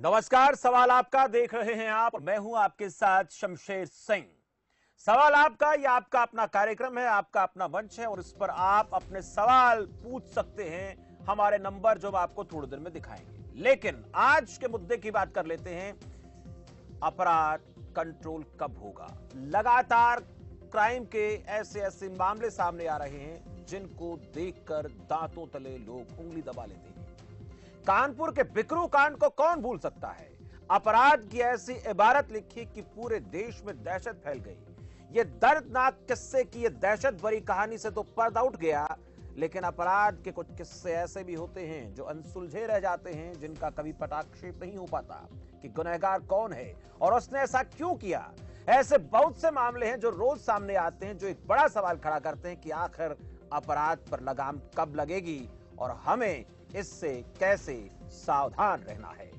नमस्कार। सवाल आपका देख रहे हैं आप, मैं हूं आपके साथ शमशेर सिंह। सवाल आपका, यह आपका अपना कार्यक्रम है, आपका अपना मंच है और इस पर आप अपने सवाल पूछ सकते हैं। हमारे नंबर जो हम आपको थोड़ी देर में दिखाएंगे, लेकिन आज के मुद्दे की बात कर लेते हैं। अपराध कंट्रोल कब होगा? लगातार क्राइम के ऐसे ऐसे मामले सामने आ रहे हैं जिनको देखकर दांतों तले लोग उंगली दबा लेते हैं। कानपुर के बिकरू कांड को कौन भूल सकता है? अपराध की ऐसी इबारत लिखी कि पूरे देश में दहशत फैल गई। यह दर्दनाक किस्से की यह दहशत भरी कहानी से तो पर्दा उठ गया, लेकिन अपराध के कुछ किस्से ऐसे भी होते हैं जो अनसुलझे रह जाते हैं, जिनका कभी पटाक्षेप नहीं हो पाता कि गुनहगार कौन है और उसने ऐसा क्यों किया। ऐसे बहुत से मामले हैं जो रोज सामने आते हैं, जो एक बड़ा सवाल खड़ा करते हैं कि आखिर अपराध पर लगाम कब लगेगी और हमें इससे कैसे सावधान रहना है।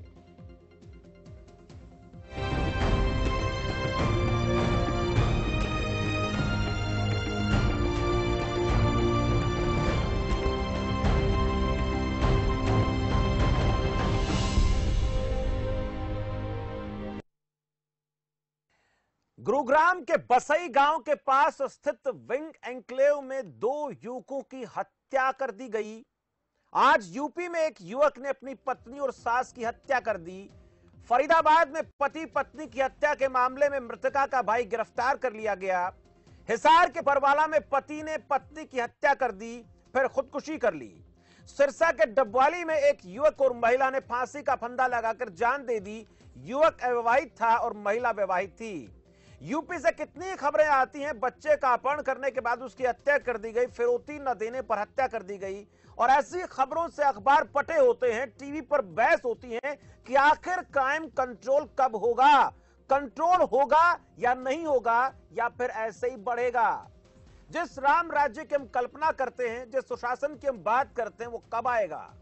गुरुग्राम के बसई गांव के पास स्थित विंग एन्क्लेव में 2 युवकों की हत्या कर दी गई। आज यूपी में एक युवक ने अपनी पत्नी और सास की हत्या कर दी। फरीदाबाद में पति पत्नी की हत्या के मामले में मृतका का भाई गिरफ्तार कर लिया गया। हिसार के परवाला में पति ने पत्नी की हत्या कर दी, फिर खुदकुशी कर ली। सिरसा के डबवाली में एक युवक और महिला ने फांसी का फंदा लगाकर जान दे दी। युवक अविवाहित था और महिला विवाहित थी। यूपी से कितनी खबरें आती हैं, बच्चे का अपहरण करने के बाद उसकी हत्या कर दी गई, फिरौती न देने पर हत्या कर दी गई। और ऐसी खबरों से अखबार पटे होते हैं, टीवी पर बहस होती है कि आखिर क्राइम कंट्रोल कब होगा, कंट्रोल होगा या नहीं होगा, या फिर ऐसे ही बढ़ेगा। जिस राम राज्य की हम कल्पना करते हैं, जिस सुशासन की हम बात करते हैं, वो कब आएगा?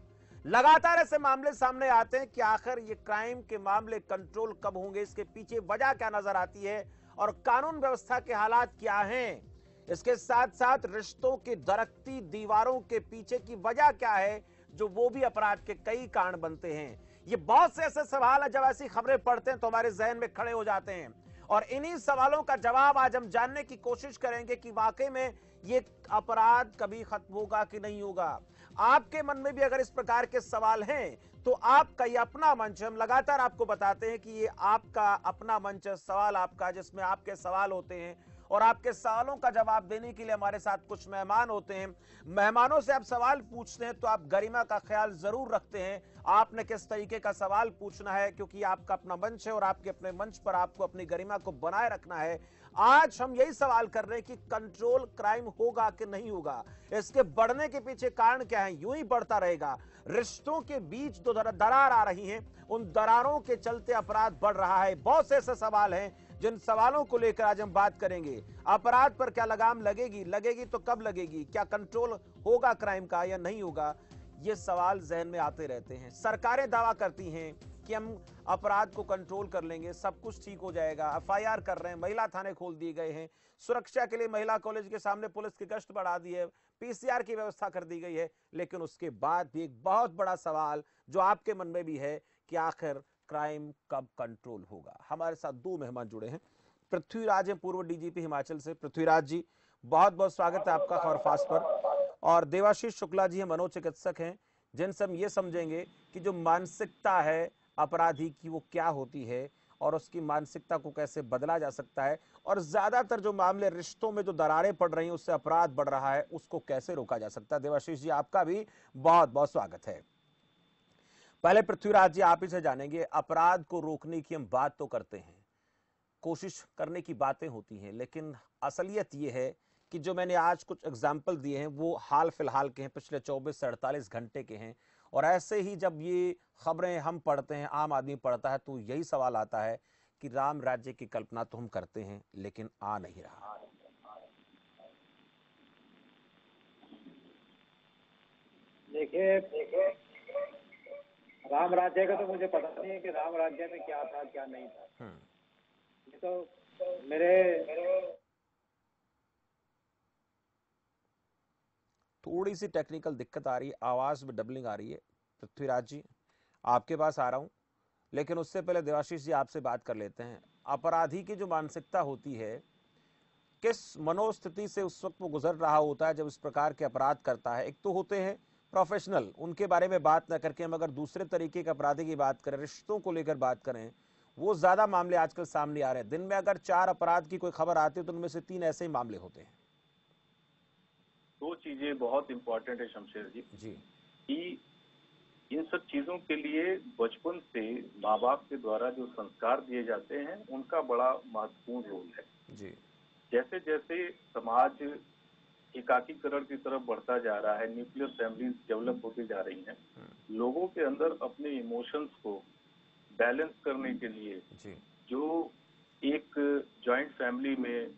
लगातार ऐसे मामले सामने आते हैं कि आखिर ये क्राइम के मामले कंट्रोल कब होंगे, इसके पीछे वजह क्या नजर आती है और कानून व्यवस्था के हालात क्या हैं। इसके साथ साथ रिश्तों की दरकती दीवारों के पीछे की वजह क्या है, जो वो भी अपराध के कई कारण बनते हैं। ये बहुत से ऐसे सवाल है, जब ऐसी खबरें पढ़ते हैं तो हमारे जहन में खड़े हो जाते हैं और इन्हीं सवालों का जवाब आज हम जानने की कोशिश करेंगे कि वाकई में ये अपराध कभी खत्म होगा कि नहीं होगा। आपके मन में भी अगर इस प्रकार के सवाल हैं तो आपका ये अपना मंच, हम लगातार आपको बताते हैं कि ये आपका अपना मंच है, सवाल आपका, जिसमें आपके सवाल होते हैं और आपके सवालों का जवाब देने के लिए हमारे साथ कुछ मेहमान होते हैं। मेहमानों से आप सवाल पूछते हैं तो आप गरिमा का ख्याल जरूर रखते हैं आपने किस तरीके का सवाल पूछना है, क्योंकि आपका अपना मंच है और आपके अपने मंच पर आपको अपनी गरिमा को बनाए रखना है। आज हम यही सवाल कर रहे हैं कि कंट्रोल क्राइम होगा कि नहीं होगा, इसके बढ़ने के पीछे कारण क्या है, यूं ही बढ़ता रहेगा? रिश्तों के बीच जो दरार आ रही है, उन दरारों के चलते अपराध बढ़ रहा है। बहुत से ऐसे सवाल हैं जिन सवालों को लेकर आज हम बात करेंगे। अपराध पर क्या लगाम लगेगी, लगेगी तो कब लगेगी, क्या कंट्रोल होगा क्राइम का या नहीं होगा, ये सवाल जहन में आते रहते हैं। सरकारें दावा करती हैं कि हम अपराध को कंट्रोल कर लेंगे, सब कुछ ठीक हो जाएगा, एफआईआर कर रहे हैं, महिला थाने खोल दिए गए हैं, सुरक्षा के लिए महिला कॉलेज के सामने पुलिस की गश्त बढ़ा दी है, पीसीआर की व्यवस्था कर दी गई है। लेकिन उसके बाद भी एक बहुत बड़ा सवाल जो आपके मन में भी है कि आखिर क्राइम कब कंट्रोल होगा। हमारे साथ 2 मेहमान जुड़े हैं। पृथ्वीराज हैं, पूर्व डीजीपी हिमाचल से। पृथ्वीराज जी, बहुत बहुत स्वागत है आपका खबर फास्ट पर। और देवाशीष शुक्ला जी हैं, मनोचिकित्सक हैं, जिनसे हम ये समझेंगे कि जो मानसिकता है अपराधी की वो क्या होती है और उसकी मानसिकता को कैसे बदला जा सकता है, और ज्यादातर जो मामले रिश्तों में जो दरारें पड़ रही हैं उससे अपराध बढ़ रहा है, उसको कैसे रोका जा सकता है। देवाशीष जी, आपका भी बहुत बहुत स्वागत है। पहले पृथ्वीराज जी, आप ही से जानेंगे, अपराध को रोकने की हम बात तो करते हैं, कोशिश करने की बातें होती हैं, लेकिन असलियत यह है कि जो मैंने आज कुछ एग्जाम्पल दिए हैं वो हाल फिलहाल के हैं, पिछले 24 से 48 घंटे के हैं। और ऐसे ही जब ये खबरें हम पढ़ते हैं, आम आदमी पढ़ता है, तो यही सवाल आता है कि राम राज्य की कल्पना तो हम करते हैं लेकिन आ नहीं रहा। देखिए, राम राज्य का तो मुझे पता नहीं है कि राम राज्य में क्या था क्या नहीं था। ये तो मेरे थोड़ी सी टेक्निकल दिक्कत आ रही है, आवाज में डबलिंग आ रही है। पृथ्वीराज जी, आपके पास आ रहा हूं। लेकिन उससे पहले देवाशीष जी आपसे बात कर लेते हैं। अपराधी की जो मानसिकता होती है, किस मनोस्थिति से उस वक्त वो गुजर रहा होता है जब इस प्रकार के अपराध करता है। एक तो होते हैं प्रोफेशनल, उनके बारे में बात न करके हम अगर दूसरे तरीके के अपराधी की बात करें, रिश्तों को लेकर बात करें, वो ज्यादा मामले आजकल सामने आ रहे हैं। दिन में अगर 4 अपराध की कोई खबर आती है तो उनमें से 3 ऐसे ही मामले होते हैं। दो चीजें बहुत इंपॉर्टेंट है शमशेर जी जी कि इन सब चीजों के लिए बचपन से माँ बाप के द्वारा जो संस्कार दिए जाते हैं उनका बड़ा महत्वपूर्ण रोल है। जी जैसे जैसे समाज एकाकीकरण की तरफ बढ़ता जा रहा है, न्यूक्लियर फैमिलीज डेवलप होती जा रही हैं, लोगों के अंदर अपने इमोशंस को बैलेंस करने के लिए जी जो एक जॉइंट फैमिली में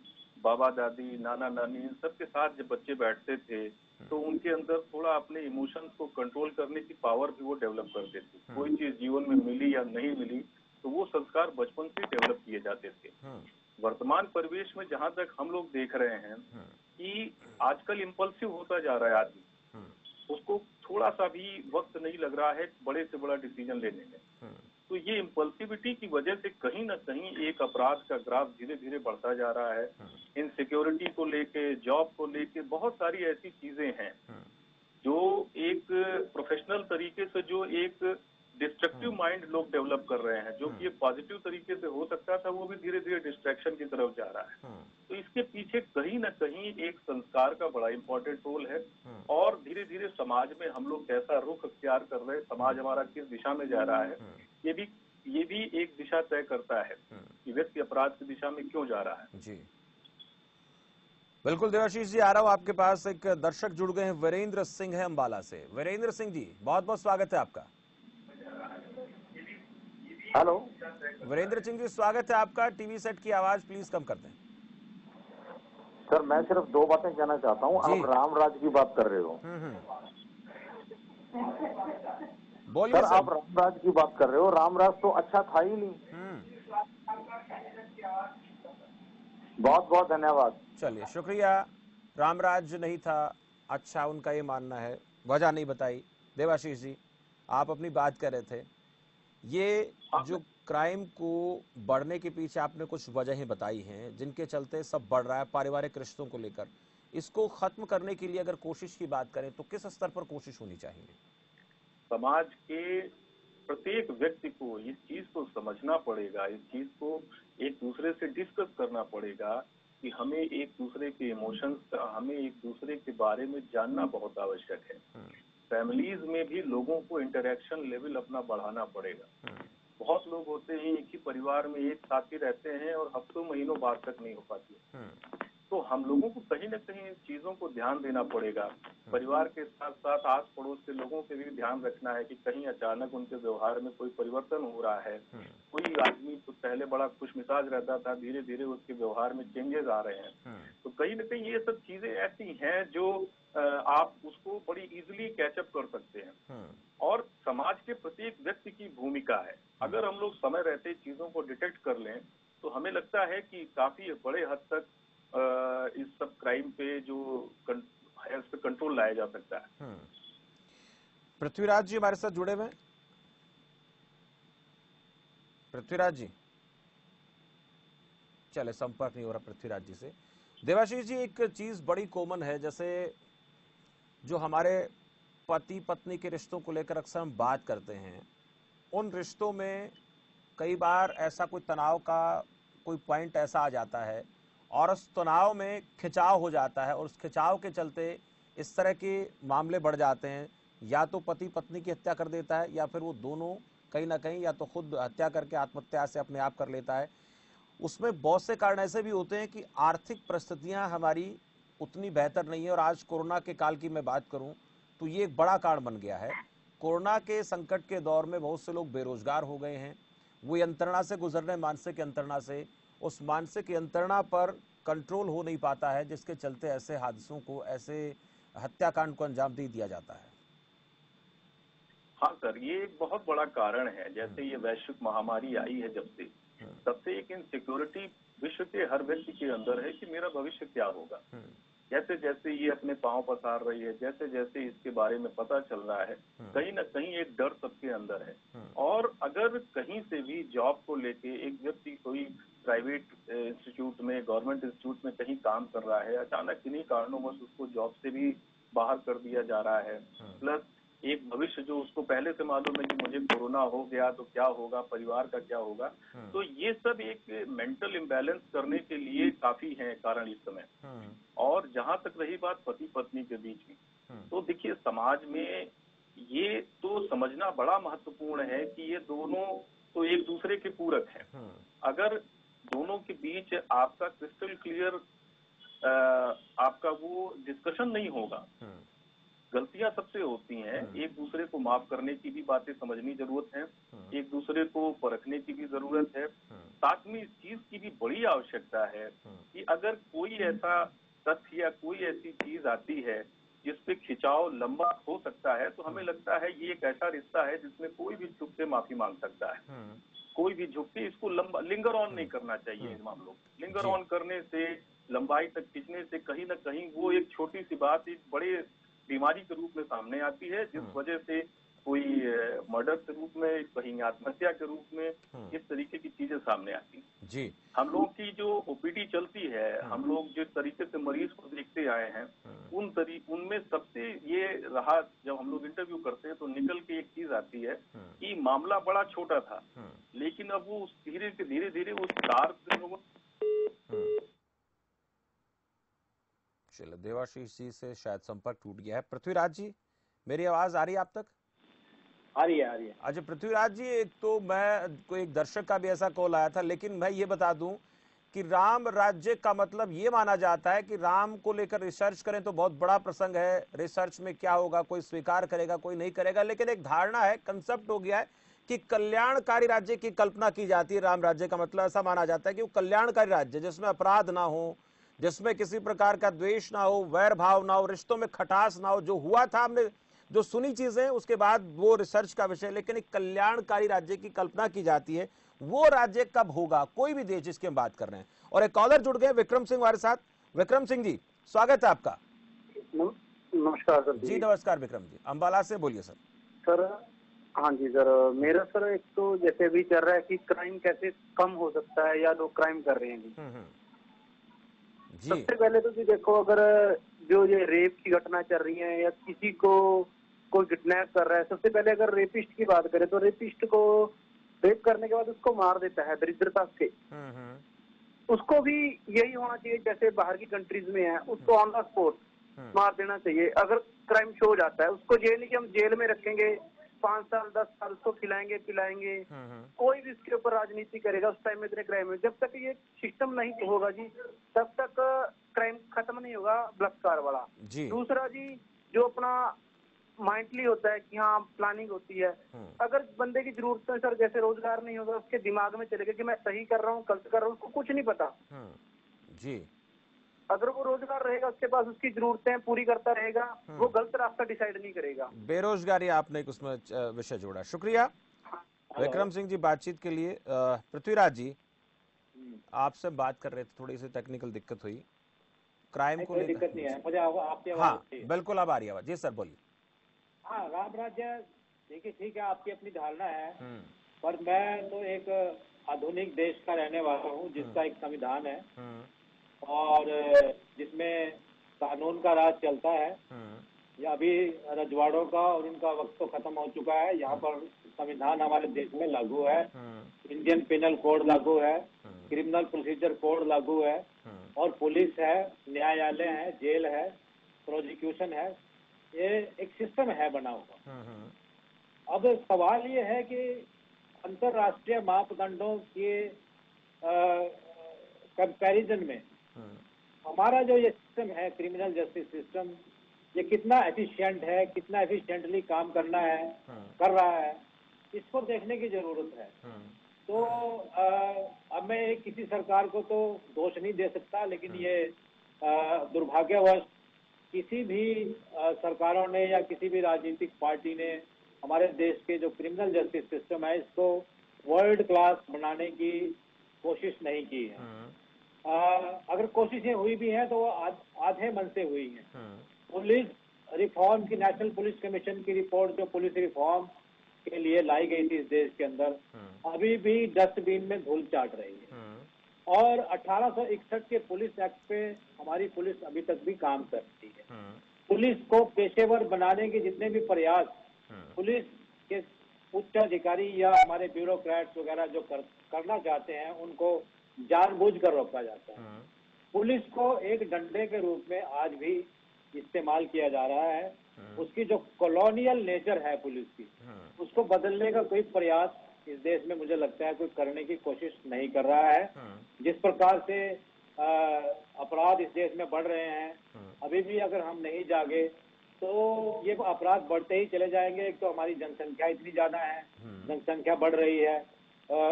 बाबा दादी नाना नानी इन सब के साथ जब बच्चे बैठते थे तो उनके अंदर थोड़ा अपने इमोशंस को कंट्रोल करने की पावर भी वो डेवलप करते थे। कोई चीज जीवन में मिली या नहीं मिली तो वो संस्कार बचपन से डेवलप किए जाते थे। वर्तमान परिवेश में जहां तक हम लोग देख रहे हैं कि आजकल इम्पल्सिव होता जा रहा है आदमी, उसको थोड़ा सा भी वक्त नहीं लग रहा है बड़े से बड़ा डिसीजन लेने में। तो ये इम्पल्सिविटी की वजह से कहीं ना कहीं एक अपराध का ग्राफ धीरे धीरे बढ़ता जा रहा है। इनसिक्योरिटी को लेके, जॉब को लेके बहुत सारी ऐसी चीजें हैं जो एक प्रोफेशनल तरीके से जो एक डिस्ट्रक्टिव माइंड लोग डेवलप कर रहे हैं, जो कि एक पॉजिटिव तरीके से हो सकता था, वो भी धीरे धीरे डिस्ट्रैक्शन की तरफ जा रहा है। तो इसके पीछे कहीं ना कहीं एक संस्कार का बड़ा इंपॉर्टेंट रोल है। और धीरे धीरे समाज में हम लोग कैसा रुख अख्तियार कर रहे हैं, समाज हमारा किस दिशा में जा रहा है, ये भी एक दिशा तय करता है कि व्यक्ति अपराध की दिशा में क्यों जा रहा है। जी बिल्कुल देवाशीष जी, आ रहा हूं आपके पास। एक दर्शक जुड़ गए हैं, वीरेंद्र सिंह है अंबाला से। वीरेंद्र सिंह जी, बहुत बहुत स्वागत है आपका। हेलो वीरेंद्र सिंह जी, स्वागत है आपका। टीवी सेट की आवाज प्लीज कम कर दें। सर, मैं सिर्फ दो बातें कहना चाहता हूँ। आप रामराज की बात कर रहे हो। बोलिए सर, आप रामराज की बात कर रहे हो। रामराज तो अच्छा था ही नहीं। बहुत बहुत धन्यवाद। चलिए शुक्रिया। रामराज नहीं था अच्छा, उनका ये मानना है, वजह नहीं बताई। देवाशीष जी, आप अपनी बात कर रहे थे, ये जो क्राइम को बढ़ने के पीछे आपने कुछ वजहें बताई हैं जिनके चलते सब बढ़ रहा है पारिवारिक रिश्तों को लेकर। इसको खत्म करने के लिए अगर कोशिश की बात करें तो किस स्तर पर कोशिश होनी चाहिए? समाज के प्रत्येक व्यक्ति को इस चीज को समझना पड़ेगा, इस चीज को एक दूसरे से डिस्कस करना पड़ेगा कि हमें एक दूसरे के इमोशंस, हमें एक दूसरे के बारे में जानना बहुत आवश्यक है। फैमिलीज में भी लोगों को इंटरेक्शन लेवल अपना बढ़ाना पड़ेगा। बहुत लोग होते हैं एक ही परिवार में एक साथ ही रहते हैं और हफ्तों महीनों बात तक नहीं हो पाती है। तो हम लोगों को कहीं ना कहीं इन चीजों को ध्यान देना पड़ेगा। परिवार के साथ साथ आस पड़ोस के लोगों के भी ध्यान रखना है कि कहीं अचानक उनके व्यवहार में कोई परिवर्तन हो रहा है। कोई आदमी तो पहले बड़ा खुशमिजाज रहता था, धीरे धीरे उसके व्यवहार में चेंजेस आ रहे हैं। तो कहीं ना कहीं ये सब चीजें ऐसी हैं जो आप उसको बड़ी इजीली कैचअप कर सकते हैं। और समाज के प्रत्येक व्यक्ति की भूमिका है। अगर हम लोग समय रहते चीजों को डिटेक्ट कर लें तो हमें लगता है कि काफी बड़े हद तक इस सब क्राइम पे जो है उस पर कंट्रोल लाया जा सकता है। पृथ्वीराज जी हमारे साथ जुड़े हुए हैं। पृथ्वीराज जी, चले संपर्क नहीं हो रहा पृथ्वीराज जी से। देवाशीष जी, एक चीज बड़ी कॉमन है, जैसे जो हमारे पति पत्नी के रिश्तों को लेकर अक्सर हम बात करते हैं, उन रिश्तों में कई बार ऐसा कोई तनाव का कोई पॉइंट ऐसा आ जाता है और उस तनाव में खिंचाव हो जाता है और उस खिंचाव के चलते इस तरह के मामले बढ़ जाते हैं। या तो पति पत्नी की हत्या कर देता है या फिर वो दोनों कहीं ना कहीं या तो खुद हत्या करके आत्महत्या से अपने आप कर लेता है। उसमें बहुत से कारण ऐसे भी होते हैं कि आर्थिक परिस्थितियां हमारी उतनी बेहतर नहीं है। और आज कोरोना के काल की मैं बात करूं तो ये एक बड़ा कारण बन गया है। कोरोना के संकट के दौर में बहुत से लोग बेरोजगार हो गए हैं। वो यंत्रणा से गुजर रहे, मानसिक यंत्रणा से, उस मानसिक यंत्रणा पर कंट्रोल हो नहीं पाता है, जिसके चलते ऐसे हादसों को, ऐसे हत्याकांड को अंजाम दे दिया जाता है। हाँ सर, ये एक बहुत बड़ा कारण है। जैसे ये वैश्विक महामारी आई है जब से, तब से एक इनसिक्योरिटी विश्व के हर व्यक्ति के अंदर है कि मेरा भविष्य क्या होगा, जैसे जैसे ये अपने पांव पसार रही है, जैसे जैसे इसके बारे में पता चल रहा है, कहीं ना कहीं एक डर सबके अंदर है। और अगर कहीं से भी जॉब को लेके एक व्यक्ति कोई प्राइवेट इंस्टीट्यूट में, गवर्नमेंट इंस्टीट्यूट में कहीं काम कर रहा है, अचानक किन्हीं कारणों से उसको जॉब से भी बाहर कर दिया जा रहा है, प्लस एक भविष्य जो उसको पहले से मालूम है कि मुझे कोरोना हो गया तो क्या होगा, परिवार का क्या होगा, तो ये सब एक मेंटल इम्बैलेंस करने के लिए काफी है कारण इस समय। और जहां तक रही बात पति पत्नी के बीच की, तो देखिए समाज में ये तो समझना बड़ा महत्वपूर्ण है कि ये दोनों तो एक दूसरे के पूरक हैं। अगर दोनों के बीच आपका क्रिस्टल क्लियर आपका वो डिस्कशन नहीं होगा, गलतियां सबसे होती हैं, एक दूसरे को माफ करने की भी बातें समझनी जरूरत है, एक दूसरे को परखने की भी जरूरत है। साथ में इस चीज की भी बड़ी आवश्यकता है कि अगर कोई ऐसा तथ्य या कोई ऐसी चीज आती है जिसपे खिंचाव लंबा हो सकता है, तो हमें लगता है ये एक ऐसा रिश्ता है जिसमें कोई भी झुक के माफी मांग सकता है। कोई भी झुक के इसको लंबा लिंगर ऑन नहीं करना चाहिए। इन मामलों लिंगर ऑन करने से, लंबाई तक खींचने से कहीं ना कहीं वो एक छोटी सी बात एक बड़े बीमारी के रूप में सामने आती है, जिस वजह से कोई मर्डर के रूप में, कहीं आत्महत्या के रूप में, इस तरीके की चीजें सामने आती हैं। जी, हम लोग की जो ओपीडी चलती है, हम लोग जिस तरीके से मरीज को देखते आए हैं, उनमें सबसे ये रहा, जब हम लोग इंटरव्यू करते हैं तो निकल के एक चीज आती है कि मामला बड़ा छोटा था, लेकिन अब वो धीरे धीरे उस तार से लोगों चलो, देवाशीष जी से शायद संपर्क टूट गया है। पृथ्वीराज जी, मेरी आवाज आ रही है आप तक? आ रही है, आ रही है। अच्छा पृथ्वीराज जी, एक तो मैं कोई एक दर्शक का भी ऐसा कॉल आया था, लेकिन मैं ये बता दूं कि राम राज्य का मतलब ये माना जाता है कि राम को लेकर रिसर्च करें तो बहुत बड़ा प्रसंग है, रिसर्च में क्या होगा, कोई स्वीकार करेगा कोई नहीं करेगा, लेकिन एक धारणा है, कंसेप्ट हो गया है कि कल्याणकारी राज्य की कल्पना की जाती है। राम राज्य का मतलब ऐसा माना जाता है कि वो कल्याणकारी राज्य जिसमें अपराध ना हो, जिसमें किसी प्रकार का द्वेष ना हो, वैर भाव ना हो, रिश्तों में खटास ना हो। जो हुआ था, हमने जो सुनी चीजें, उसके बाद वो रिसर्च का विषय, लेकिन एक कल्याणकारी राज्य की कल्पना की जाती है। वो राज्य कब होगा, कोई भी देश जिसकी हम बात कर रहे हैं। और एक कॉलर जुड़ गए, विक्रम सिंह हमारे साथ। विक्रम सिंह जी, स्वागत है आपका। नमस्कार सर जी नमस्कार विक्रम जी, अंबाला से बोलिए सर। सर हाँ जी सर, मेरा सर एक तो जैसे अभी चल रहा है कि क्राइम कैसे कम हो सकता है या लोग क्राइम कर रहे हैं जी। सबसे पहले तो जी देखो, अगर जो ये रेप की घटना चल रही है या किसी को कोई किडनैप कर रहा है, सबसे पहले अगर रेपिस्ट की बात करें तो रेपिस्ट को रेप करने के बाद उसको मार देता है दरिद्रता से। उसको भी यही होना चाहिए जैसे बाहर की कंट्रीज में है, उसको ऑन द स्पॉट मार देना चाहिए। अगर क्राइम शो हो जाता है, उसको ये नहीं कि हम जेल में रखेंगे 5 साल 10 साल, उसको खिलाएंगे पिलाएंगे, कोई भी इसके ऊपर राजनीति करेगा उस टाइम में इतने क्राइम में। जब तक ये सिस्टम नहीं होगा जी, तब तक क्राइम खत्म नहीं होगा, बलात्कार वाला। दूसरा जी, जो अपना माइंडली होता है कि हाँ प्लानिंग होती है, अगर बंदे की जरूरत है सर, जैसे रोजगार नहीं होगा, उसके दिमाग में चलेगा कि मैं सही कर रहा हूँ गलत कर रहा हूँ, उसको कुछ नहीं पता जी। अगर वो रोजगार रहेगा उसके पास, उसकी जरूरतें पूरी करता रहेगा, वो गलत रास्ता डिसाइड नहीं करेगा। बेरोजगारी आपने एक उसमें विषय जोड़ा, शुक्रिया विक्रम सिंह जी बातचीत के लिए। पृथ्वीराज जी, आपसे बात कर रहे थे, थोड़ी सी टेक्निकल दिक्कत हुई क्राइम को लेकर। दिक्कत नहीं है, मुझे आपकी आवाज। हाँ बिल्कुल, अब आ रही आवाज जी सर, बोलिए। हाँ, राम राज्य देखिए ठीक है, आपकी अपनी धारणा है, पर मैं तो एक आधुनिक देश का रहने वाला हूँ जिसका एक संविधान है और जिसमें कानून का राज चलता है। या अभी रजवाड़ों का और उनका वक्त तो खत्म हो चुका है। यहाँ पर संविधान हमारे देश में लागू है, इंडियन पिनल कोड लागू है, क्रिमिनल प्रोसीजर कोड लागू है, और पुलिस है, न्यायालय है, जेल है, प्रोसिक्यूशन है, ये एक सिस्टम है बना हुआ। अब सवाल ये है कि अंतर्राष्ट्रीय मापदंडों के कंपैरिजन में हमारा जो ये सिस्टम है, क्रिमिनल जस्टिस सिस्टम, ये कितना एफिशिएंट है, कितना एफिशिएंटली काम करना है, कर रहा है, इसको देखने की जरूरत है। तो अब मैं किसी सरकार को तो दोष नहीं दे सकता, लेकिन ये दुर्भाग्यवश किसी भी सरकारों ने या किसी भी राजनीतिक पार्टी ने हमारे देश के जो क्रिमिनल जस्टिस सिस्टम है इसको वर्ल्ड क्लास बनाने की कोशिश नहीं की है। अगर कोशिशें हुई भी हैं तो वो आधे मन से हुई हैं। पुलिस रिफॉर्म की, नेशनल पुलिस कमीशन की रिपोर्ट जो पुलिस रिफॉर्म के लिए लाई गई थी इस देश के अंदर, अभी भी डस्टबिन में धूल चाट रही है। और 1861 के पुलिस एक्ट पे हमारी पुलिस अभी तक भी काम करती है। पुलिस को पेशेवर बनाने के जितने भी प्रयास पुलिस के उच्च अधिकारी या हमारे ब्यूरोक्रेट्स वगैरह जो करना चाहते हैं, उनको जानबूझकर रोका जाता है। पुलिस को एक डंडे के रूप में आज भी इस्तेमाल किया जा रहा है। उसकी जो कॉलोनियल नेचर है पुलिस की, उसको बदलने का कोई प्रयास इस देश में मुझे लगता है कोई करने की कोशिश नहीं कर रहा है। जिस प्रकार से अपराध इस देश में बढ़ रहे हैं, अभी भी अगर हम नहीं जागे तो ये अपराध बढ़ते ही चले जाएंगे। एक तो हमारी जनसंख्या इतनी ज्यादा है, जनसंख्या बढ़ रही है,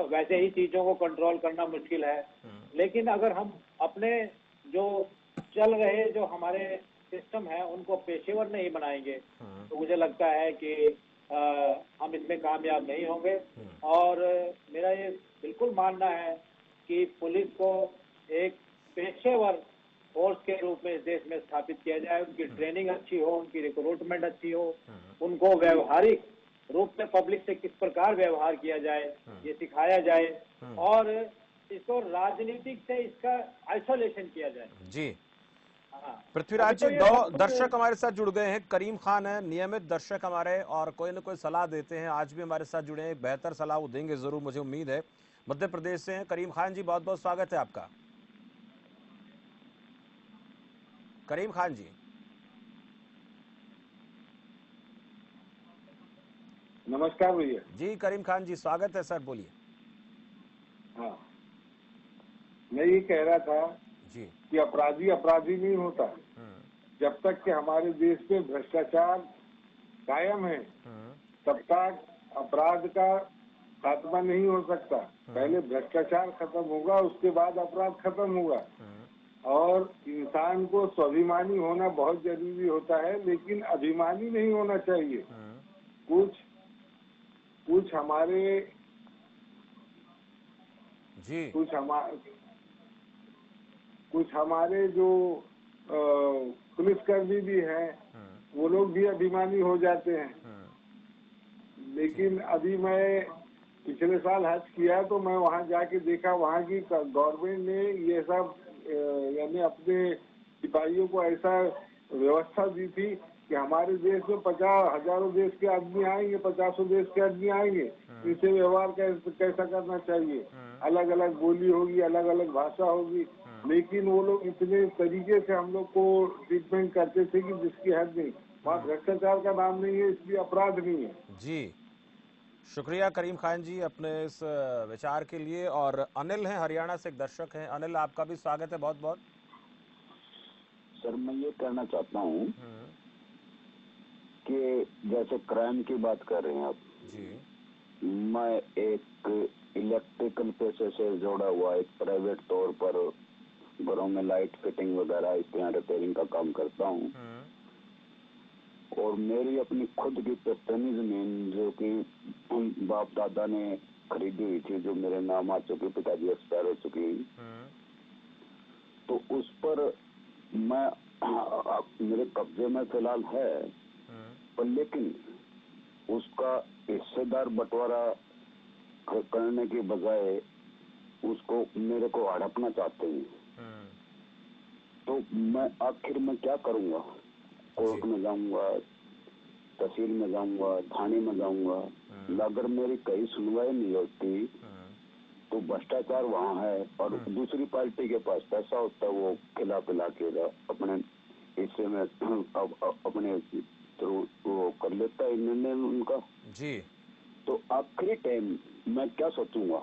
वैसे ही चीजों को कंट्रोल करना मुश्किल है। लेकिन अगर हम अपने जो चल रहे जो हमारे सिस्टम है उनको पेशेवर नहीं बनाएंगे तो मुझे लगता है कि हम इसमें कामयाब नहीं होंगे। और मेरा ये बिल्कुल मानना है कि पुलिस को एक पेशेवर फोर्स के रूप में इस देश में स्थापित किया जाए। उनकी ट्रेनिंग अच्छी हो, उनकी रिक्रूटमेंट अच्छी हो, उनको व्यवहारिक रूप में पब्लिक से किस प्रकार व्यवहार किया जाए ये सिखाया जाए, और इसको राजनीतिक से इसका आइसोलेशन किया जाए। जी पृथ्वीराज जी, दो दर्शक हमारे साथ जुड़ गए हैं। करीम खान है, नियमित दर्शक हमारे, और कोई ना कोई सलाह देते हैं। आज भी हमारे साथ जुड़े हैं, बेहतर सलाह वो देंगे जरूर, मुझे उम्मीद है। मध्य प्रदेश से हैं करीम खान जी, बहुत बहुत स्वागत है आपका। करीम खान जी। नमस्कार भैया। जी करीम खान जी, स्वागत है सर, बोलिए। हाँ, मैं ये कह रहा था जी कि अपराधी अपराधी नहीं होता जब तक कि हमारे देश में भ्रष्टाचार कायम है, तब तक अपराध का खात्मा नहीं हो सकता। पहले भ्रष्टाचार खत्म होगा, उसके बाद अपराध खत्म होगा। और इंसान को स्वाभिमानी होना बहुत जरूरी होता है, लेकिन अभिमानी नहीं होना चाहिए। कुछ हमारे जी कुछ हमारे जो पुलिसकर्मी भी हैं, वो लोग भी अभिमानी हो जाते हैं। लेकिन अभी मैं पिछले साल हज किया तो मैं वहाँ जाके देखा, वहाँ की गवर्नमेंट ने ये सब यानी अपने सिपाहियों को ऐसा व्यवस्था दी थी कि हमारे देश में 50,000 देश के आदमी आएंगे, 50 देश के आदमी आएंगे, इनसे व्यवहार कैसा करना चाहिए। अलग अलग बोली होगी, अलग अलग भाषा होगी, लेकिन वो लोग इतने तरीके से हम लोग को ट्रीटमेंट करते थे कि जिसकी हद नहीं। वहाँ भ्रष्टाचार का नाम नहीं है, इसलिए अपराध नहीं है। जी शुक्रिया करीम खान जी अपने इस विचार के लिए। और अनिल हैं, हरियाणा से एक दर्शक हैं। अनिल, आपका भी स्वागत है बहुत बहुत। सर, मैं ये कहना चाहता हूँ कि जैसे क्राइम की बात कर रहे हैं आप जी, मैं एक इलेक्ट्रिकल पेशे से जुड़ा हुआ एक प्राइवेट तौर पर घरों में लाइट फिटिंग वगैरह इस तरह रिपेयरिंग का काम करता हूँ। और मेरी अपनी खुद की पुश्तैनी जमीन जो कि बाप दादा ने खरीदी हुई थी, जो मेरे नाम आ चुकी, पिताजी एक्सपायर हो चुकी, तो उस पर मैं मेरे कब्जे में फिलहाल है, पर लेकिन उसका हिस्सेदार बंटवारा करने के बजाय उसको मेरे को हड़पना चाहते हैं। तो मैं आखिर में क्या करूंगा? कोर्ट में जाऊंगा, तहसील में जाऊंगा, थाने में जाऊंगा, अगर मेरी कहीं सुनवाई नहीं होती तो भ्रष्टाचार वहाँ है और दूसरी पार्टी के पास पैसा होता है, वो खिला पिला के अपने हिस्से में अपने थ्रू वो कर लेता है निर्णय उनका जी। तो आखिरी टाइम मैं क्या सोचूंगा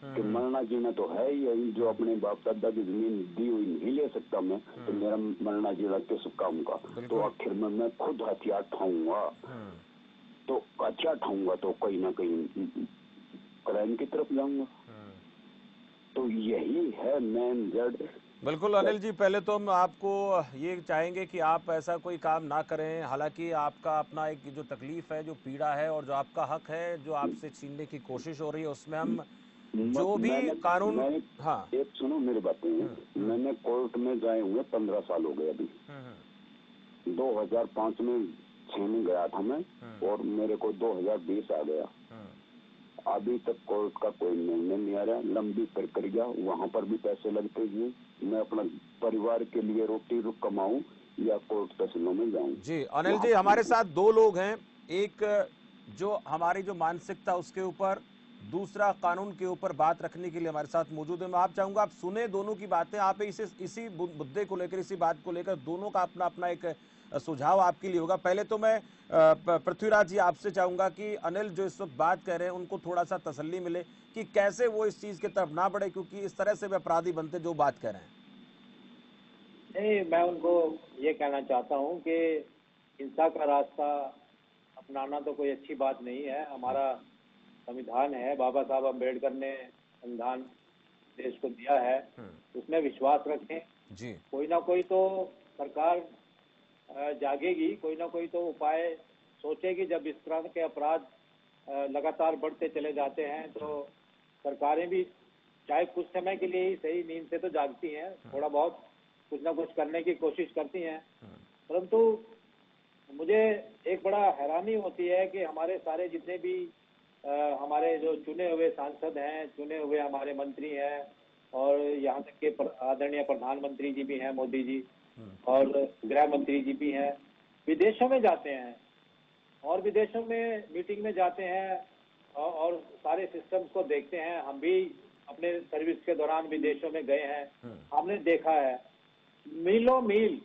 कि मरना जीना तो है ही, जो अपने बाप दादा की जमीन दी हुई नहीं ले सकता मैं, तो मेरा मरना जीना किस काम का? तो आखिर में मैं खुद हथियार उठाऊंगा, तो हथियार उठाऊंगा तो कहीं ना कहीं क्राइम की तरफ जाऊंगा। तो यही है मेन जड़। बिल्कुल अनिल जी, पहले तो हम आपको ये चाहेंगे कि आप ऐसा कोई काम ना करें। हालांकि आपका अपना एक जो तकलीफ है, जो पीड़ा है और जो आपका हक है जो आपसे छीनने की कोशिश हो रही है, उसमें हम जो भी कानून। हाँ, एक सुनो मेरी बातें। मैंने कोर्ट में जाए हुए 15 साल हो गए अभी। 2005 में 6 में गया था मैं, और मेरे को 2020 आ गया। अभी तक कोर्ट का कोई निर्णय नहीं आ रहा। लंबी प्रक्रिया, वहाँ पर भी पैसे लगते हैं। मैं अपना परिवार के लिए रोटी कमाऊं या कोर्ट तहसीलों में जाऊं। जी अनिल जी, हमारे साथ दो लोग हैं, एक जो हमारी जो मानसिकता उसके ऊपर, दूसरा कानून के ऊपर बात रखने के लिए हमारे साथ मौजूद है। मैं आप चाहूंगा आप सुने दोनों की बातें, आप इसी मुद्दे को लेकर, इसी बात को लेकर दोनों का अपना अपना एक सुझाव आपके लिए होगा। पहले तो मैं पृथ्वीराज जी आपसे चाहूंगा कि अनिल जो इस वक्त बात कर रहे हैं उनको थोड़ा सा तसल्ली मिले कि कैसे वो इस चीज की तरफ ना बढ़े, क्योंकि इस तरह से वे अपराधी बनते जो बात कर रहे हैं। नहीं, मैं उनको ये कहना चाहता हूँ कि हिंसा का रास्ता अपनाना तो कोई अच्छी बात नहीं है। हमारा संविधान है, बाबा साहब अम्बेडकर ने संविधान देश को दिया है, उसमें विश्वास रखें जी। कोई ना कोई तो सरकार जागेगी, कोई ना कोई तो उपाय सोचेगी। जब इस तरह के अपराध लगातार बढ़ते चले जाते हैं तो सरकारें भी चाहे कुछ समय के लिए ही सही नींद से तो जागती हैं, थोड़ा बहुत कुछ ना कुछ करने की कोशिश करती हैं। परंतु मुझे एक बड़ा हैरानी होती है कि हमारे सारे जितने भी हमारे जो चुने हुए सांसद हैं, चुने हुए हमारे मंत्री हैं, और यहाँ तक के आदरणीय प्रधानमंत्री जी भी हैं, मोदी जी, और गृह मंत्री जी भी हैं, विदेशों में जाते हैं और विदेशों में मीटिंग में जाते हैं और सारे सिस्टम्स को देखते हैं। हम भी अपने सर्विस के दौरान विदेशों में गए हैं, हमने देखा है मीलों मील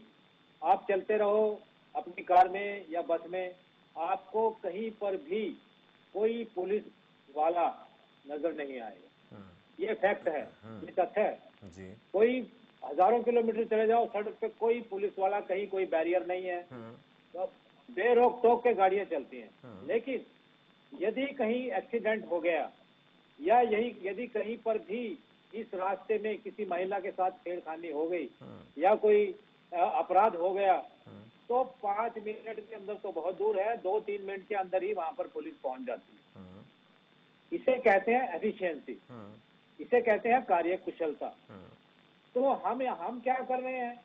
आप चलते रहो अपनी कार में या बस में, आपको कहीं पर भी कोई पुलिस वाला नजर नहीं आएगा। ये फैक्ट है, ये तथ्य है जी। कोई हजारों किलोमीटर चले जाओ, सड़क पे कोई पुलिस वाला, कहीं कोई बैरियर नहीं है, तो बेरोक टोक के गाड़ियां चलती हैं। लेकिन यदि कहीं एक्सीडेंट हो गया या यदि कहीं पर भी इस रास्ते में किसी महिला के साथ छेड़खानी हो गई या कोई अपराध हो गया, तो 5 मिनट के अंदर तो बहुत दूर है, 2-3 मिनट के अंदर ही वहां पर पुलिस पहुंच जाती है। इसे कहते हैं एफिशिएंसी, इसे कहते हैं कार्यकुशलता। तो हम क्या कर रहे हैं,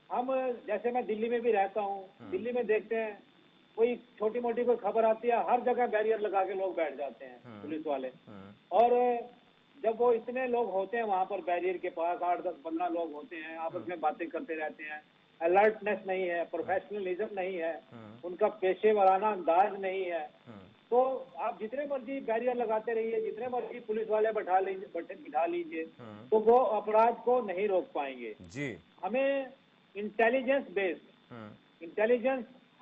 हम जैसे मैं दिल्ली में भी रहता हूँ, दिल्ली में देखते हैं कोई छोटी मोटी कोई खबर आती है, हर जगह बैरियर लगा के लोग बैठ जाते हैं पुलिस वाले। और जब वो इतने लोग होते हैं वहां पर बैरियर के पास, 8-10-15 लोग होते हैं, आपस में बातें करते रहते हैं, अलर्टनेस नहीं है, प्रोफेशनलिज्म नहीं है, उनका पेशेवराना अंदाज नहीं है, तो आप जितने मर्जी बैरियर लगाते रहिए, जितने मर्जी पुलिस वाले बिठा लीजिए, तो वो अपराध को नहीं रोक पाएंगे जी। हमें intelligence based,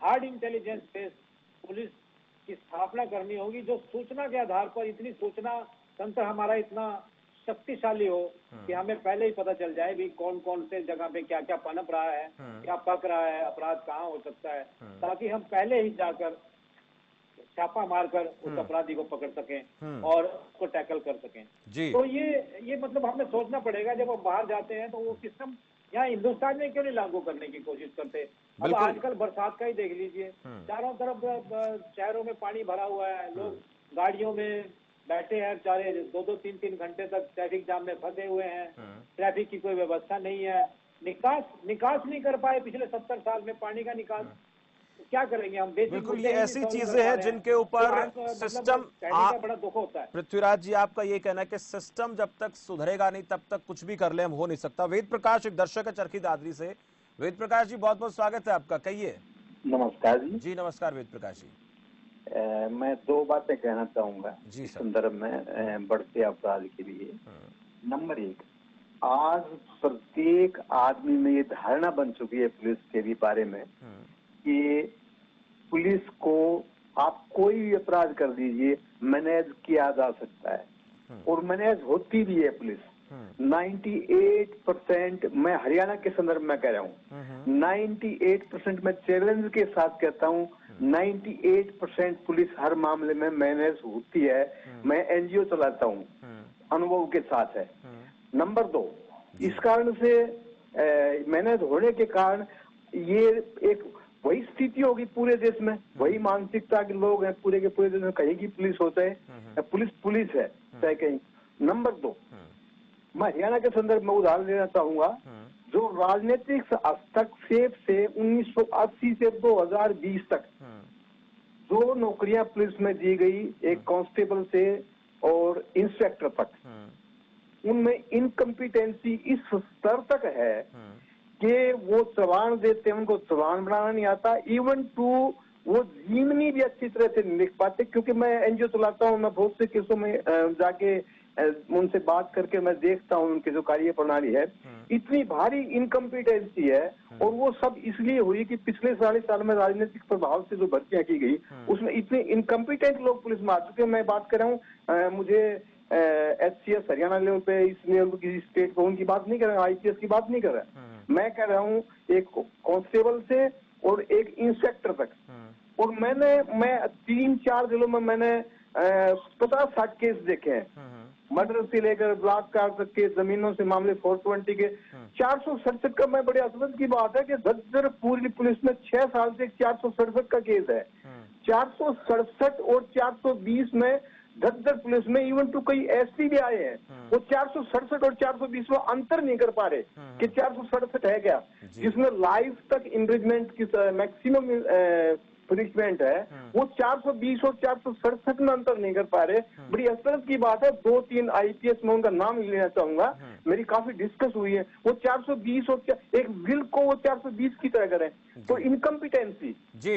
hard intelligence based police की स्थापना करनी होगी, जो सूचना के आधार पर, इतनी सूचना तंत्र हमारा इतना शक्तिशाली हो कि हमें पहले ही पता चल जाए भी कौन कौन से जगह पे क्या क्या पनप रहा है, क्या पक रहा है, अपराध कहाँ हो सकता है, ताकि हम पहले ही जाकर छापा मारकर उस अपराधी को पकड़ सकें और उसको टैकल कर सकें जी। तो ये मतलब हमें सोचना पड़ेगा, जब हम बाहर जाते हैं तो वो सिस्टम यहाँ हिंदुस्तान में क्यों नहीं लागू करने की कोशिश करते। अब आजकल बरसात का ही देख लीजिए, चारों तरफ शहरों में पानी भरा हुआ है, लोग गाड़ियों में बैठे हैं, 2-2, 3-3 घंटे तक ट्रैफिक जाम में फंसे हुए हैं, ट्रैफिक की कोई व्यवस्था नहीं है, निकास नहीं कर पाए पिछले 70 साल में पानी का निकास, क्या करेंगे हम। बिल्कुल, ये ऐसी चीजें हैं जिनके ऊपर सिस्टम बड़ा दुख होता है। पृथ्वीराज जी, आपका ये कहना है कि सिस्टम जब तक सुधरेगा नहीं तब तक कुछ भी कर ले हम हो नहीं सकता। वेद प्रकाश एक दर्शक है चरखी दादरी से। वेद प्रकाश जी, बहुत बहुत स्वागत है आपका, कहिए। नमस्कार जी। जी नमस्कार वेद प्रकाश जी। मैं 2 बातें कहना चाहूंगा इस संदर्भ में बढ़ते अपराध के लिए। नंबर 1, आज प्रत्येक आदमी में ये धारणा बन चुकी है पुलिस के भी बारे में कि पुलिस को आप कोई भी अपराध कर दीजिए, मैनेज किया जा सकता है, और मैनेज होती भी है पुलिस। 98%, मैं हरियाणा के संदर्भ में कह रहा हूँ, 98% मैं चैलेंज के साथ कहता हूँ, 98% पुलिस हर मामले में मैनेज होती है। मैं एनजीओ चलाता हूँ, अनुभव के साथ है। नंबर 2, इस कारण से मैनेज होने के कारण ये एक वही स्थिति होगी पूरे देश में, वही मानसिकता के लोग हैं पूरे के पूरे देश में, कहीं की पुलिस होता है, पुलिस है चाहे कहीं, नंबर 2, मैं हरियाणा के संदर्भ में उदाहरण देना चाहूंगा। जो राजनीतिक हस्तक्षेप से 1980 से 2020 तक जो नौकरियां पुलिस में दी गई, एक कांस्टेबल से और इंस्पेक्टर तक, उनमें इनकम्पिटेंसी इस स्तर तक है कि वो चलान देते हैं, उनको चलान बनाना नहीं आता। इवन टू वो जीवनी भी अच्छी तरह से नहीं लिख पाते, क्योंकि मैं एनजीओ चलाता हूँ, मैं बहुत से केसों में जाके उनसे बात करके मैं देखता हूँ उनकी जो कार्य प्रणाली है, इतनी भारी इनकम्पिटेंसी है। और वो सब इसलिए हुई कि पिछले 40 साल में राजनीतिक प्रभाव से जो भर्तियां की गई, उसमें इतने इनकम्पिटेंट लोग पुलिस में आ चुके हैं। मैं बात कर रहा हूँ, मुझे HCS हरियाणा लेवल पे, इस लेवल की स्टेट को, उनकी बात नहीं कर रहा, IPS की बात नहीं कर रहा, मैं कह रहा हूँ एक कांस्टेबल से और एक इंस्पेक्टर तक। और मैं 3-4 जिलों में मैंने 50-60 केस देखे हैं, मर्डर से लेकर बलात्कार तक के, जमीनों से मामले 420 के। 467 का, मैं बड़े असमंजस की बात है कि झज्जर पूरी पुलिस में 6 साल से 467 का केस है। 467 और 420 में झज्जर पुलिस में इवन टू कई SP भी आए हैं, वो 467 और 420 में अंतर नहीं कर पा रहे कि 467 है क्या, जिसमें लाइफ तक इम्प्रिजमेंट की मैक्सिमम पनिशमेंट है, वो 420 और 467 में अंतर नहीं कर पा रहे। बड़ी हसरत की बात है, 2-3 IPS में उनका नाम लेना चाहूंगा, मेरी काफी डिस्कस हुई है, वो 420 और एक विल को वो 420 की तरह करें। तो इनकम्पिटेंसी जी,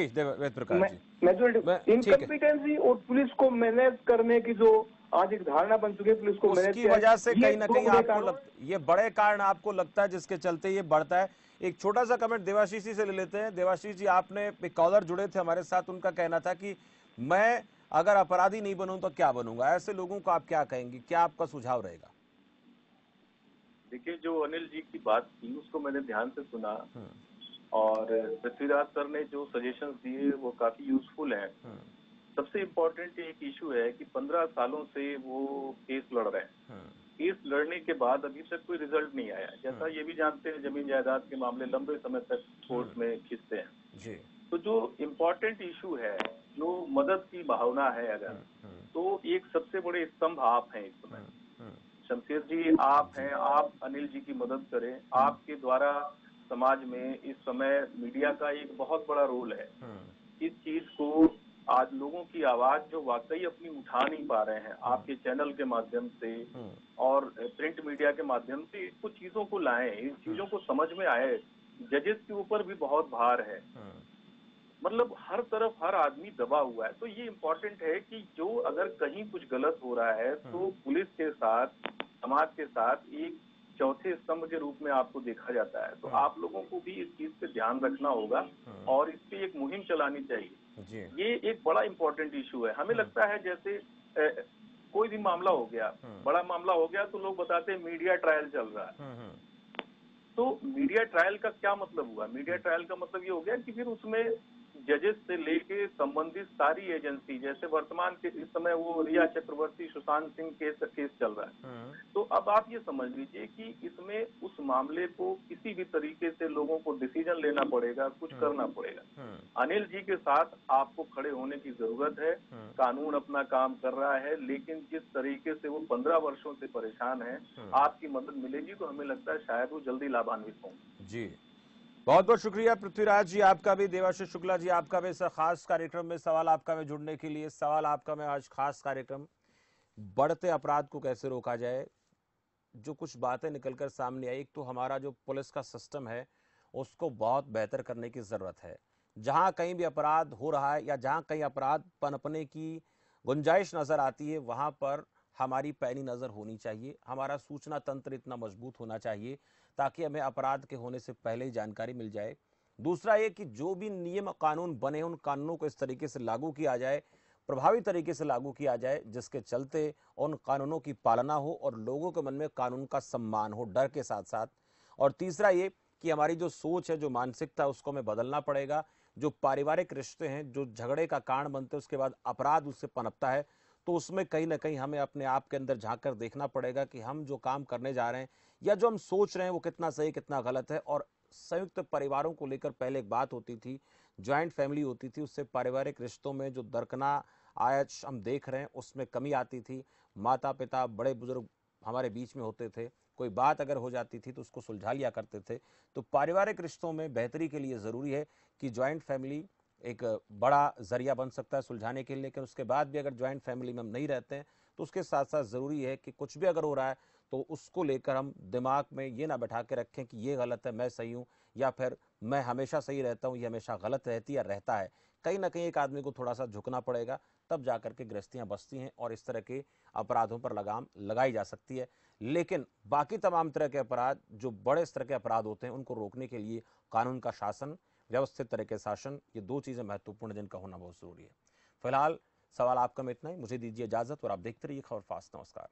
मेजोरिटी इनकम्पिटेंसी और पुलिस को मैनेज करने की जो आज एक धारणा बन चुकी है, पुलिस को मैनेज की वजह से कहीं ना कहीं आपको ये बड़े कारण आपको लगता है जिसके चलते ये बढ़ता है। एक छोटा सा कमेंट देवाशीष जी से ले लेते हैं। देवाशीष जी, आपने एक कॉलर जुड़े थे हमारे साथ, उनका कहना था कि मैं अगर अपराधी नहीं बनूं तो क्या बनूंगा, ऐसे लोगों को आप क्या कहेंगे, क्या आपका सुझाव रहेगा? देखिए, जो अनिल जी की बात थी उसको मैंने ध्यान से सुना, और पृथ्वीराज सर ने जो सजेशंस दिए वो काफी यूजफुल हैं। सबसे इम्पोर्टेंट एक इशू है कि 15 सालों से वो केस लड़ रहे हैं। केस लड़ने के बाद अभी तक कोई रिजल्ट नहीं आया। जैसा ये भी जानते हैं, जमीन जायदाद के मामले लंबे समय तक कोर्ट में खींचते हैं। तो जो इम्पोर्टेंट इशू है, जो मदद की भावना है, अगर तो एक सबसे बड़े स्तंभ आप हैं इस समय। शमशेर जी आप हैं, आप अनिल जी की मदद करें। आपके द्वारा समाज में इस समय मीडिया का एक बहुत बड़ा रोल है। इस चीज को आज लोगों की आवाज जो वाकई अपनी उठा नहीं पा रहे हैं, आपके चैनल के माध्यम से और प्रिंट मीडिया के माध्यम से कुछ चीजों को लाएं, इन चीजों को समझ में आए। जजेस के ऊपर भी बहुत भार है, मतलब हर तरफ हर आदमी दबा हुआ है। तो ये इम्पोर्टेंट है कि जो अगर कहीं कुछ गलत हो रहा है तो पुलिस के साथ, समाज के साथ एक चौथे स्तंभ के रूप में आपको देखा जाता है। तो आप लोगों को भी इस चीज पे ध्यान रखना होगा और इस पे एक मुहिम चलानी चाहिए। ये एक बड़ा इम्पोर्टेंट इशू है। हमें लगता है जैसे कोई भी मामला हो गया, बड़ा मामला हो गया, तो लोग बताते हैं मीडिया ट्रायल चल रहा है। तो मीडिया ट्रायल का क्या मतलब हुआ? मीडिया ट्रायल का मतलब ये हो गया कि फिर उसमें जजेस से लेके संबंधित सारी एजेंसी, जैसे वर्तमान के इस समय वो रिया चक्रवर्ती, सुशांत सिंह केस चल रहा है। तो अब आप ये समझ लीजिए कि इसमें उस मामले को किसी भी तरीके से लोगों को डिसीजन लेना पड़ेगा, कुछ करना पड़ेगा। अनिल जी के साथ आपको खड़े होने की जरूरत है। कानून अपना काम कर रहा है, लेकिन जिस तरीके से वो 15 वर्षों से परेशान है, आपकी मदद मिलेगी तो हमें लगता है शायद वो जल्दी लाभान्वित होंगे। जी, बहुत बहुत शुक्रिया पृथ्वीराज जी आपका भी, देवाशीष शुक्ला जी आपका भी इस खास कार्यक्रम में सवाल आपका में जुड़ने के लिए। सवाल आपका में आज खास कार्यक्रम, बढ़ते अपराध को कैसे रोका जाए। जो कुछ बातें निकलकर सामने आई, एक तो हमारा जो पुलिस का सिस्टम है उसको बहुत बेहतर करने की जरूरत है। जहां कहीं भी अपराध हो रहा है या जहां कहीं अपराध पनपने की गुंजाइश नजर आती है, वहां पर हमारी पैनी नजर होनी चाहिए। हमारा सूचना तंत्र इतना मजबूत होना चाहिए ताकि हमें अपराध के होने से पहले ही जानकारी मिल जाए। दूसरा ये कि जो भी नियम कानून बने, उन कानूनों को इस तरीके से लागू किया जाए, प्रभावी तरीके से लागू किया जाए, जिसके चलते उन कानूनों की पालना हो और लोगों के मन में कानून का सम्मान हो, डर के साथ साथ। और तीसरा ये कि हमारी जो सोच है, जो मानसिकता है, उसको हमें बदलना पड़ेगा। जो पारिवारिक रिश्ते हैं, जो झगड़े का कारण बनते हैं, उसके बाद अपराध उससे पनपता है, तो उसमें कहीं ना कहीं हमें अपने आप के अंदर झांक कर देखना पड़ेगा कि हम जो काम करने जा रहे हैं या जो हम सोच रहे हैं वो कितना सही कितना गलत है। और संयुक्त परिवारों को लेकर पहले एक बात होती थी, ज्वाइंट फैमिली होती थी उससे पारिवारिक रिश्तों में जो दरकना आज हम देख रहे हैं उसमें कमी आती थी। माता पिता बड़े बुजुर्ग हमारे बीच में होते थे, कोई बात अगर हो जाती थी तो उसको सुलझा लिया करते थे। तो पारिवारिक रिश्तों में बेहतरी के लिए ज़रूरी है कि ज्वाइंट फैमिली एक बड़ा जरिया बन सकता है सुलझाने के लिए। लेकिन उसके बाद भी अगर ज्वाइंट फैमिली में हम नहीं रहते हैं तो उसके साथ साथ ज़रूरी है कि कुछ भी अगर हो रहा है तो उसको लेकर हम दिमाग में ये ना बैठा के रखें कि ये गलत है मैं सही हूँ, या फिर मैं हमेशा सही रहता हूँ ये हमेशा गलत रहती या रहता है। कहीं ना कहीं एक आदमी को थोड़ा सा झुकना पड़ेगा, तब जाकर के गृहस्थियाँ बचती हैं और इस तरह के अपराधों पर लगाम लगाई जा सकती है। लेकिन बाकी तमाम तरह के अपराध जो बड़े स्तर के अपराध होते हैं उनको रोकने के लिए कानून का शासन, व्यवस्थित तरह के शासन, ये दो चीज़ें महत्वपूर्ण जिनका होना बहुत ज़रूरी है। फिलहाल सवाल आपका में इतना ही, मुझे दीजिए इजाज़त और आप देखते रहिए खबर फास्ट। नमस्कार।